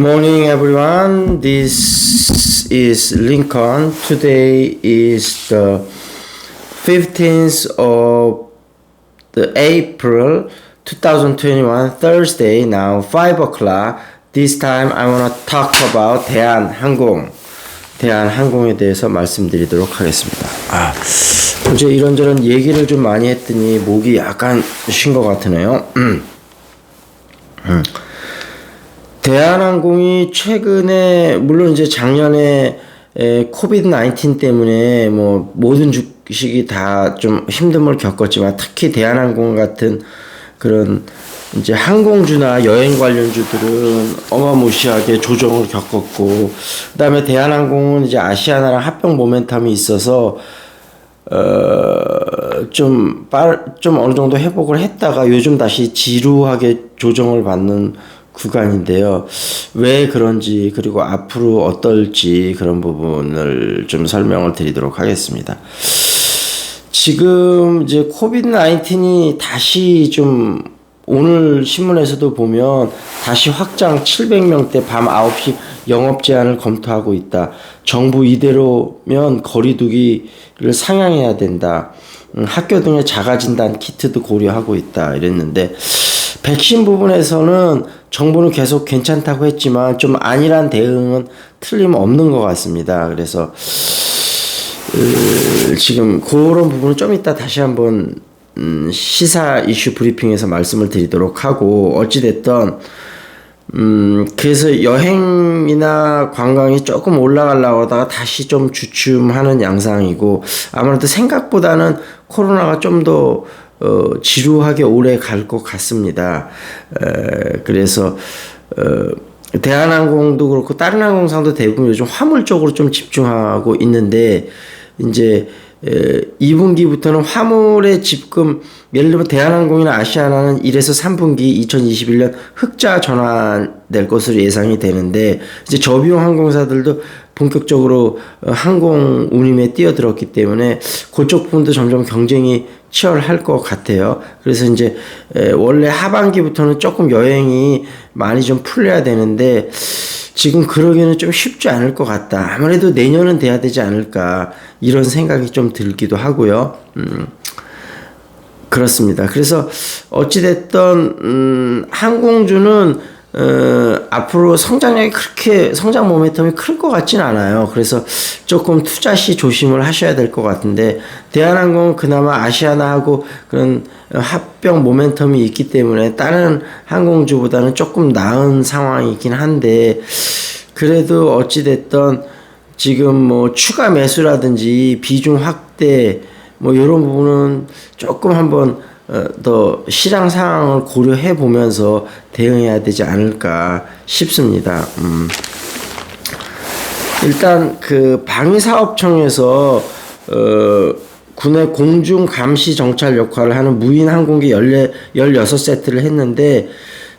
Morning everyone, this is Lincoln. Today is the 15th of the April 2021, Thursday, now 5 o'clock. This time I want to talk about 대한항공에 대해서 말씀드리도록 하겠습니다. 어제 이런저런 얘기를 좀 많이 했더니 목이 약간 쉰 것 같으네요. 대한항공이 최근에 물론 이제 작년에 코비드 19 때문에 뭐 모든 주식이 다 좀 힘듦을 겪었지만 특히 대한항공 같은 그런 이제 항공주나 여행 관련주들은 어마무시하게 조정을 겪었고, 그다음에 대한항공은 이제 아시아나랑 합병 모멘텀이 있어서 좀 어느 정도 회복을 했다가 요즘 다시 지루하게 조정을 받는 구간인데요. 왜 그런지 그리고 앞으로 어떨지 그런 부분을 좀 설명을 드리도록 하겠습니다. 지금 이제 코비드 19이 다시 좀 오늘 신문에서도 보면 다시 확장 700명대 밤 9시 영업 제한을 검토하고 있다. 정부 이대로면 거리두기를 상향해야 된다. 학교 등의 자가진단 키트도 고려하고 있다. 이랬는데 백신 부분에서는 정부는 계속 괜찮다고 했지만 좀 안일한 대응은 틀림없는 것 같습니다. 그래서 지금 그런 부분은 좀 이따 다시 한번 시사 이슈 브리핑에서 말씀을 드리도록 하고, 어찌됐든 그래서 여행이나 관광이 조금 올라가려고 하다가 다시 좀 주춤하는 양상이고, 아무래도 생각보다는 코로나가 좀 더 지루하게 오래 갈 것 같습니다. 그래서 대한항공도 그렇고 다른 항공사도 대부분 요즘 화물 쪽으로 좀 집중하고 있는데, 이제 2분기부터는 화물의 집금, 예를 들면 대한항공이나 아시아나는 1에서 3분기 2021년 흑자 전환될 것으로 예상이 되는데, 이제 저비용 항공사들도 본격적으로 항공 운임에 뛰어들었기 때문에 그쪽 부분도 점점 경쟁이 치열할 것 같아요. 그래서 이제 원래 하반기부터는 조금 여행이 많이 좀 풀려야 되는데 지금 그러기는 좀 쉽지 않을 것 같다. 아무래도 내년은 돼야 되지 않을까, 이런 생각이 좀 들기도 하고요. 그렇습니다. 그래서 어찌됐든 항공주는 앞으로 성장력이 그렇게 성장 모멘텀이 클 것 같진 않아요. 그래서 조금 투자 시 조심을 하셔야 될 것 같은데, 대한항공은 그나마 아시아나하고 그런 합병 모멘텀이 있기 때문에 다른 항공주보다는 조금 나은 상황이긴 한데, 그래도 어찌됐든 지금 뭐 추가 매수라든지 비중 확대 뭐 이런 부분은 조금 한번 더 시장 상황을 고려해 보면서 대응해야 되지 않을까 싶습니다. 일단 그 방위사업청에서 군의 공중 감시 정찰 역할을 하는 무인 항공기 16세트를 했는데,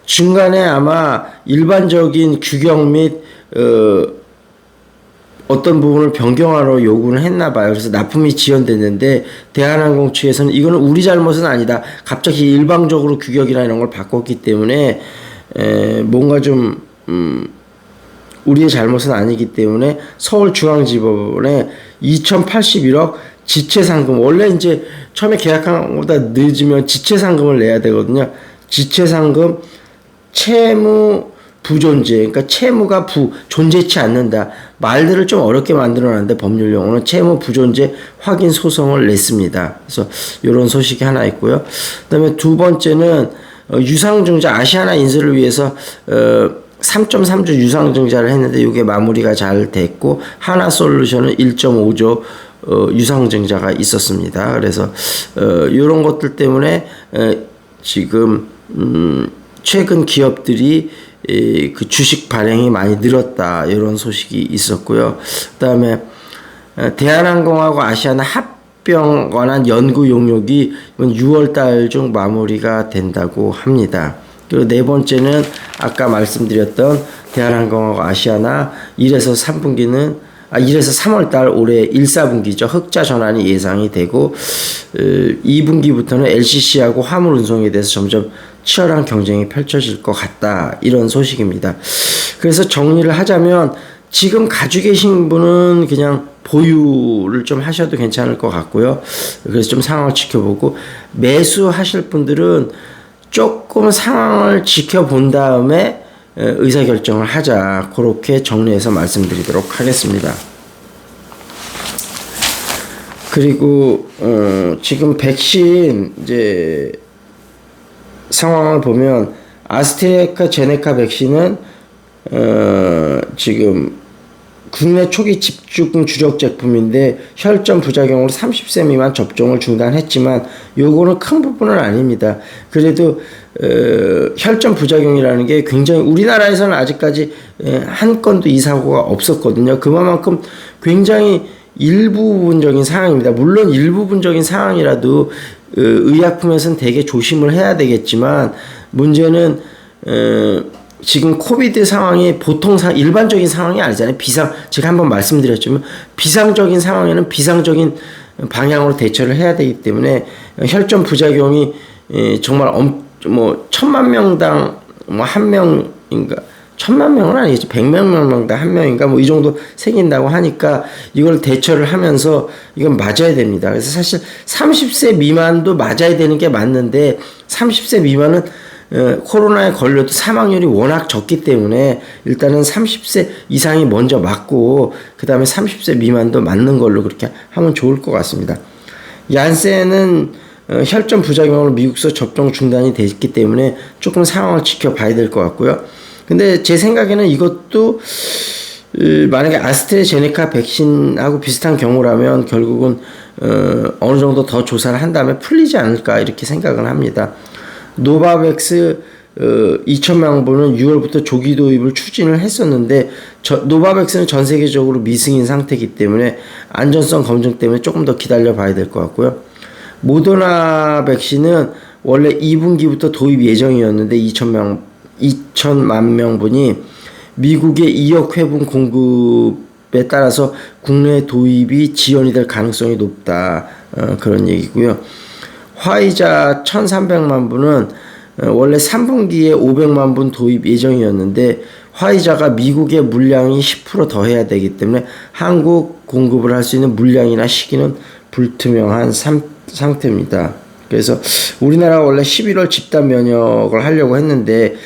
중간에 아마 일반적인 규격 및 어떤 부분을 변경하러 요구를 했나 봐요. 그래서 납품이 지연됐는데 대한항공 측에서는 이거는 우리 잘못은 아니다. 갑자기 일방적으로 규격이나 이런 걸 바꿨기 때문에 뭔가 좀 우리의 잘못은 아니기 때문에 서울중앙지법원에 2,081억 지체상금, 원래 이제 처음에 계약한 것보다 늦으면 지체상금을 내야 되거든요. 지체상금, 채무 부존재, 그러니까 채무가 존재치 않는다. 말들을 좀 어렵게 만들어놨는데 법률 용어는 채무 부존재 확인 소송을 냈습니다. 그래서 이런 소식이 하나 있고요. 그다음에 두 번째는 유상증자, 아시아나 인수를 위해서 3.3조 유상증자를 했는데 이게 마무리가 잘 됐고, 하나솔루션은 1.5조 유상증자가 있었습니다. 그래서 이런 것들 때문에 지금 최근 기업들이 그 주식 발행이 많이 늘었다, 이런 소식이 있었고요. 그다음에 대한항공하고 아시아나 합병 관한 연구 용역이 6월 달 중 마무리가 된다고 합니다. 그리고 네 번째는 아까 말씀드렸던 대한항공하고 아시아나 1에서 3월 달 올해 1, 4분기죠. 흑자 전환이 예상이 되고 2분기부터는 LCC하고 화물 운송에 대해서 점점 치열한 경쟁이 펼쳐질 것 같다. 이런 소식입니다. 그래서 정리를 하자면 지금 가지고 계신 분은 그냥 보유를 좀 하셔도 괜찮을 것 같고요. 그래서 좀 상황을 지켜보고 매수하실 분들은 조금 상황을 지켜본 다음에 의사결정을 하자. 그렇게 정리해서 말씀드리도록 하겠습니다. 그리고 지금 백신 이제 상황을 보면 아스트라제네카 백신은 지금 국내 초기 집중 주력 제품인데 혈전 부작용으로 30세 미만 접종을 중단했지만 요거는 큰 부분은 아닙니다. 그래도 혈전 부작용이라는 게 굉장히 우리나라에서는 아직까지 한 건도 이 사고가 없었거든요. 그만큼 굉장히 일부분적인 상황입니다. 물론 일부분적인 상황이라도 의약품에서는 되게 조심을 해야 되겠지만 문제는 지금 코비드 상황이 보통 일반적인 상황이 아니잖아요. 제가 한번 말씀드렸지만 비상적인 상황에는 비상적인 방향으로 대처를 해야 되기 때문에 혈전 부작용이 정말 1000만 명당 한 명인가 1000만 명은 아니겠죠. 100명당 한 명인가 이 정도 생긴다고 하니까 이걸 대처를 하면서 이건 맞아야 됩니다. 그래서 사실 30세 미만도 맞아야 되는 게 맞는데 30세 미만은 코로나에 걸려도 사망률이 워낙 적기 때문에 일단은 30세 이상이 먼저 맞고 그 다음에 30세 미만도 맞는 걸로 그렇게 하면 좋을 것 같습니다. 얀센은 혈전 부작용으로 미국서 접종 중단이 됐기 때문에 조금 상황을 지켜봐야 될 것 같고요. 근데 제 생각에는 이것도 만약에 아스트라제네카 백신하고 비슷한 경우라면 결국은 어느 정도 더 조사를 한 다음에 풀리지 않을까 이렇게 생각을 합니다. 노바백스 2천만 분은 6월부터 조기 도입을 추진을 했었는데 노바백스는 전 세계적으로 미승인 상태이기 때문에 안전성 검증 때문에 조금 더 기다려 봐야 될 것 같고요. 모더나 백신은 원래 2분기부터 도입 예정이었는데 2천만 명분이 미국의 2억 회분 공급에 따라서 국내 도입이 지연이 될 가능성이 높다. 그런 얘기고요. 화이자 1,300만 분은 원래 3분기에 500만 분 도입 예정이었는데 화이자가 미국의 물량이 10% 더 해야 되기 때문에 한국 공급을 할 수 있는 물량이나 시기는 불투명한 상태입니다. 그래서 우리나라가 원래 11월 집단 면역을 하려고 했는데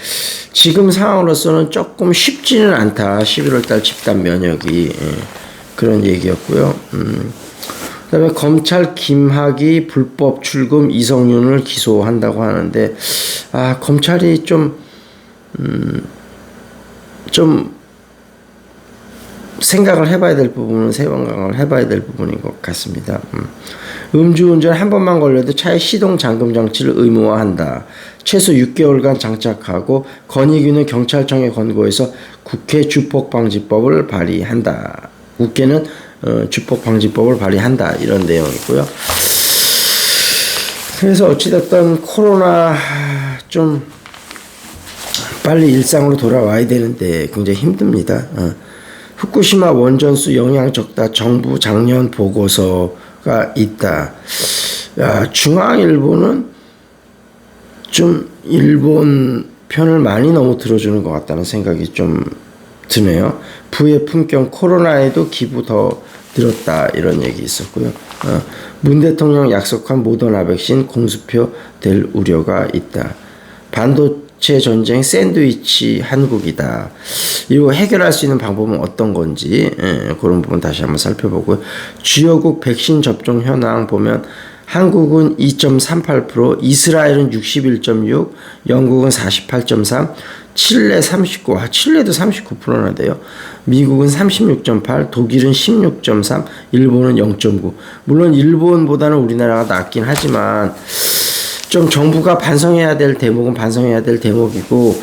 지금 상황으로서는 조금 쉽지는 않다. 11월 달 집단 면역이 그런 얘기였고요. 그다음에 검찰 김학의 불법 출금 이성윤을 기소한다고 하는데 검찰이 좀 생각을 해봐야 될 부분은 생각을 해봐야 될 부분인 것 같습니다. 음주운전 한 번만 걸려도 차에 시동 잠금 장치를 의무화한다. 최소 6개월간 장착하고 건의규는 경찰청에 권고해서 국회 주폭방지법을 발의한다. 국회는 주폭방지법을 발의한다. 이런 내용이고요. 그래서 어찌됐든 코로나 좀 빨리 일상으로 돌아와야 되는데 굉장히 힘듭니다. 후쿠시마 원전수 영향 적다. 정부 작년 보고서가 있다. 중앙일보는 좀 일본 편을 많이 너무 들어주는 것 같다는 생각이 좀 드네요. 부의 품격 코로나에도 기부 더 늘었다 이런 얘기 있었고요. 문 대통령 약속한 모더나 백신 공수표 될 우려가 있다. 반도체 전쟁 샌드위치 한국이다. 이거 해결할 수 있는 방법은 어떤 건지 그런 부분 다시 한번 살펴보고요. 주요국 백신 접종 현황 보면 한국은 2.38%, 이스라엘은 61.6%, 영국은 48.3%, 칠레 39%, 칠레도 39%나 돼요. 미국은 36.8%, 독일은 16.3%, 일본은 0.9%. 물론 일본보다는 우리나라가 낫긴 하지만 좀 정부가 반성해야 될 대목은 반성해야 될 대목이고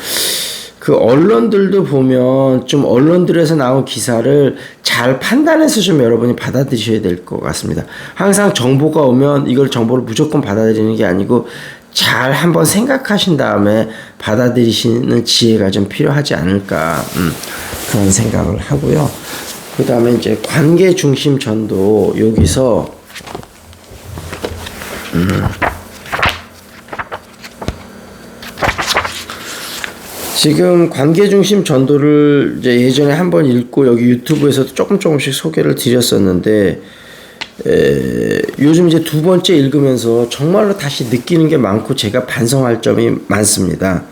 그 언론들도 보면 좀 언론들에서 나온 기사를 잘 판단해서 좀 여러분이 받아들이셔야 될 것 같습니다. 항상 정보가 오면 이걸 정보를 무조건 받아들이는 게 아니고 잘 한번 생각하신 다음에 받아들이시는 지혜가 좀 필요하지 않을까 그런 생각을 하고요. 그 다음에 이제 관계 중심 전도 여기서 지금 관계중심 전도를 이제 예전에 한번 읽고 여기 유튜브에서도 조금씩 소개를 드렸었는데, 요즘 이제 두 번째 읽으면서 정말로 다시 느끼는 게 많고 제가 반성할 점이 많습니다.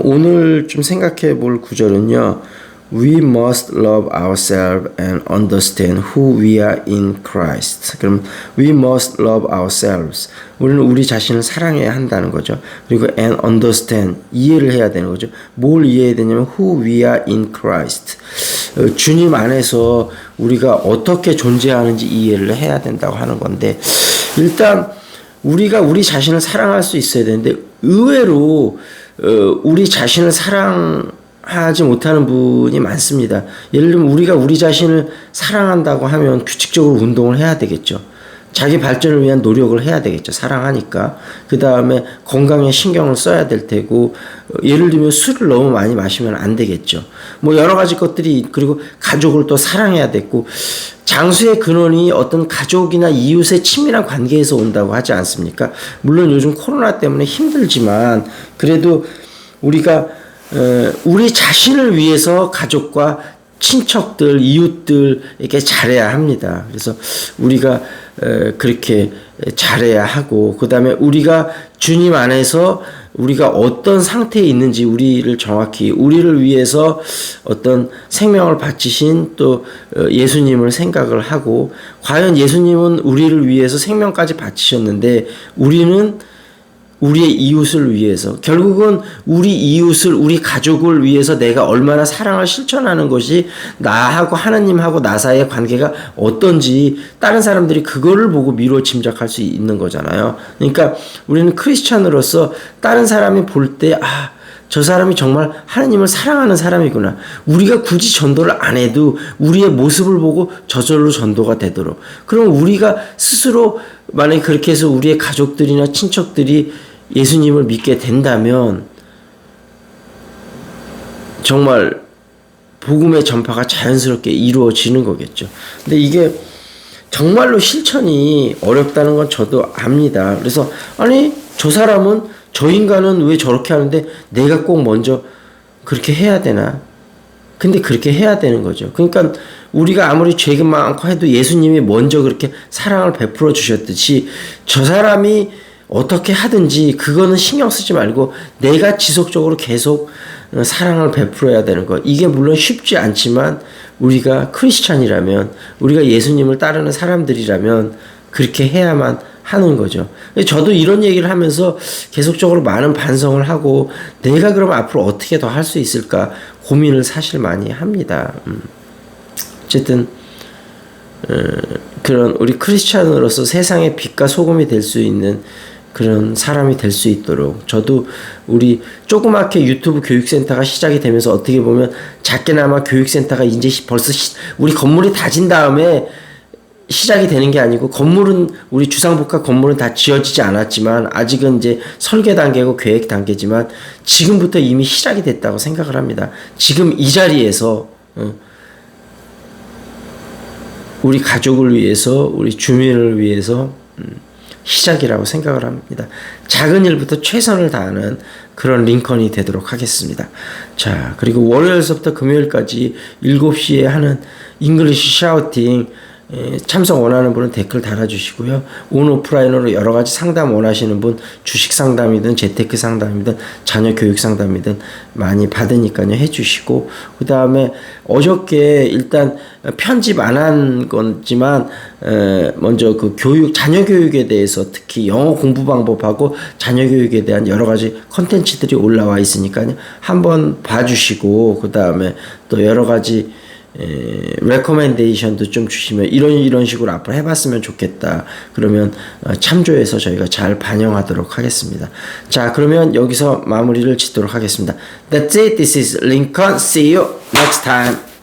오늘 좀 생각해 볼 구절은요. We must love ourselves and understand who we are in Christ. 그럼 we must love ourselves. 우리는 우리 자신을 사랑해야 한다는 거죠. 그리고 and understand. 이해를 해야 되는 거죠. 뭘 이해해야 되냐면 who we are in Christ. 주님 안에서 우리가 어떻게 존재하는지 이해를 해야 된다고 하는 건데, 일단 우리가 우리 자신을 사랑할 수 있어야 되는데 의외로 우리 자신을 사랑하지 못하는 분이 많습니다. 예를 들면 우리가 우리 자신을 사랑한다고 하면 규칙적으로 운동을 해야 되겠죠. 자기 발전을 위한 노력을 해야 되겠죠. 사랑하니까. 그 다음에 건강에 신경을 써야 될 테고, 예를 들면 술을 너무 많이 마시면 안 되겠죠. 뭐 여러 가지 것들이, 그리고 가족을 또 사랑해야 됐고, 장수의 근원이 어떤 가족이나 이웃의 친밀한 관계에서 온다고 하지 않습니까? 물론 요즘 코로나 때문에 힘들지만 그래도 우리가 우리 자신을 위해서 가족과 친척들, 이웃들에게 잘해야 합니다. 그래서 우리가 그렇게 잘해야 하고, 그 다음에 우리가 주님 안에서 우리가 어떤 상태에 있는지 우리를 정확히, 우리를 위해서 어떤 생명을 바치신 또 예수님을 생각을 하고, 과연 예수님은 우리를 위해서 생명까지 바치셨는데 우리는 우리의 이웃을 위해서, 결국은 우리 이웃을, 우리 가족을 위해서 내가 얼마나 사랑을 실천하는 것이 나하고 하나님하고 나 사이의 관계가 어떤지 다른 사람들이 그거를 보고 미루어 짐작할 수 있는 거잖아요. 그러니까 우리는 크리스찬으로서 다른 사람이 볼 때, 아, 저 사람이 정말 하나님을 사랑하는 사람이구나. 우리가 굳이 전도를 안 해도 우리의 모습을 보고 저절로 전도가 되도록. 그럼 우리가 스스로 만약에 그렇게 해서 우리의 가족들이나 친척들이 예수님을 믿게 된다면 정말 복음의 전파가 자연스럽게 이루어지는 거겠죠. 근데 이게 정말로 실천이 어렵다는 건 저도 압니다. 그래서 아니, 저 사람은, 저 인간은 왜 저렇게 하는데 내가 꼭 먼저 그렇게 해야 되나? 근데 그렇게 해야 되는 거죠. 그러니까 우리가 아무리 죄가 많고 해도 예수님이 먼저 그렇게 사랑을 베풀어 주셨듯이 저 사람이 어떻게 하든지 그거는 신경 쓰지 말고 내가 지속적으로 계속 사랑을 베풀어야 되는 것. 이게 물론 쉽지 않지만 우리가 크리스찬이라면, 우리가 예수님을 따르는 사람들이라면 그렇게 해야만 하는 거죠. 저도 이런 얘기를 하면서 계속적으로 많은 반성을 하고 내가 그럼 앞으로 어떻게 더 할 수 있을까 고민을 사실 많이 합니다. 어쨌든 그런 우리 크리스찬으로서 세상의 빛과 소금이 될 수 있는 그런 사람이 될 수 있도록, 저도 우리 조그맣게 유튜브 교육센터가 시작이 되면서 어떻게 보면 작게나마 교육센터가 이제 벌써 우리 건물이 다진 다음에 시작이 되는 게 아니고, 건물은 우리 주상복합 건물은 다 지어지지 않았지만 아직은 이제 설계 단계고 계획 단계지만 지금부터 이미 시작이 됐다고 생각을 합니다. 지금 이 자리에서 우리 가족을 위해서, 우리 주민을 위해서 시작이라고 생각을 합니다. 작은 일부터 최선을 다하는 그런 링컨이 되도록 하겠습니다. 자, 그리고 월요일서부터 금요일까지 7시에 하는 잉글리시 샤우팅 참석 원하는 분은 댓글 달아주시고요. 온 오프라인으로 여러 가지 상담 원하시는 분, 주식 상담이든 재테크 상담이든 자녀 교육 상담이든 많이 받으니까요, 해주시고, 그 다음에 어저께 일단 편집 안 한 거지만 먼저 그 교육, 자녀 교육에 대해서 특히 영어 공부 방법하고 자녀 교육에 대한 여러 가지 컨텐츠들이 올라와 있으니까요, 한번 봐주시고, 그 다음에 또 여러 가지 레코멘데이션도 좀 주시면 이런 식으로 앞으로 해봤으면 좋겠다. 그러면 참조해서 저희가 잘 반영하도록 하겠습니다. 자, 그러면 여기서 마무리를 짓도록 하겠습니다. That's it. This is Lincoln. See you next time.